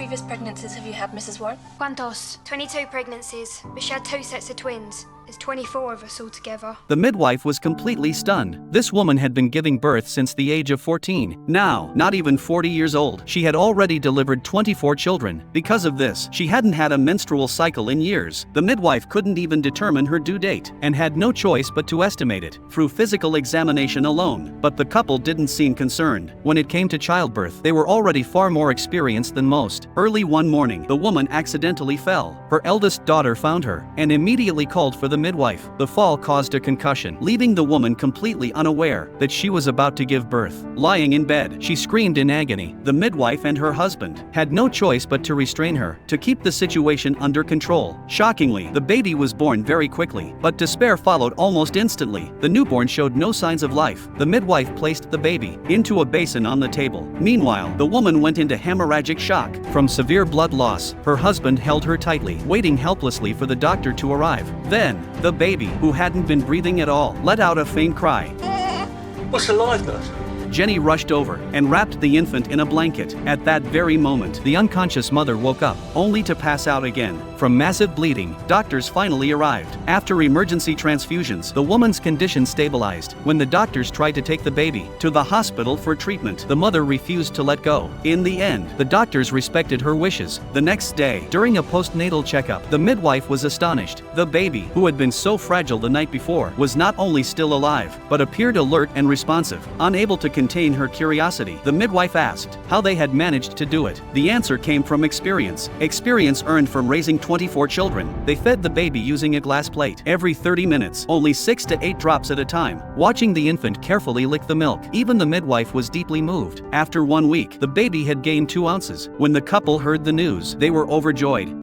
previous pregnancies have you had, Mrs. Warren? ¿Cuántos? 22 pregnancies, but she had 2 sets of twins. There's 24 of us altogether. The midwife was completely stunned. This woman had been giving birth since the age of 14. Now, not even 40 years old, she had already delivered 24 children. Because of this, she hadn't had a menstrual cycle in years. The midwife couldn't even determine her due date, and had no choice but to estimate it through physical examination alone. But the couple didn't seem concerned. When it came to childbirth, they were already far more experienced than most. Early one morning, the woman accidentally fell. Her eldest daughter found her, and immediately called for the midwife. The fall caused a concussion, leaving the woman completely unaware that she was about to give birth. Lying in bed, she screamed in agony. The midwife and her husband had no choice but to restrain her, to keep the situation under control. Shockingly, the baby was born very quickly, but despair followed almost instantly. The newborn showed no signs of life. The midwife placed the baby into a basin on the table. Meanwhile, the woman went into hemorrhagic shock from severe blood loss. Her husband held her tightly, waiting helplessly for the doctor to arrive. Then, the baby, who hadn't been breathing at all, let out a faint cry. What's alive, nurse? Jenny rushed over and wrapped the infant in a blanket. At that very moment, the unconscious mother woke up, only to pass out again. From massive bleeding, doctors finally arrived. After emergency transfusions, the woman's condition stabilized. When the doctors tried to take the baby to the hospital for treatment, the mother refused to let go. In the end, the doctors respected her wishes. The next day, during a postnatal checkup, the midwife was astonished. The baby, who had been so fragile the night before, was not only still alive, but appeared alert and responsive. Unable to contain her curiosity, the midwife asked how they had managed to do it. The answer came from experience. Experience earned from raising 24 children. They fed the baby using a glass plate every 30 minutes, only 6 to 8 drops at a time, watching the infant carefully lick the milk. Even the midwife was deeply moved. After 1 week, the baby had gained 2 ounces. When the couple heard the news, they were overjoyed.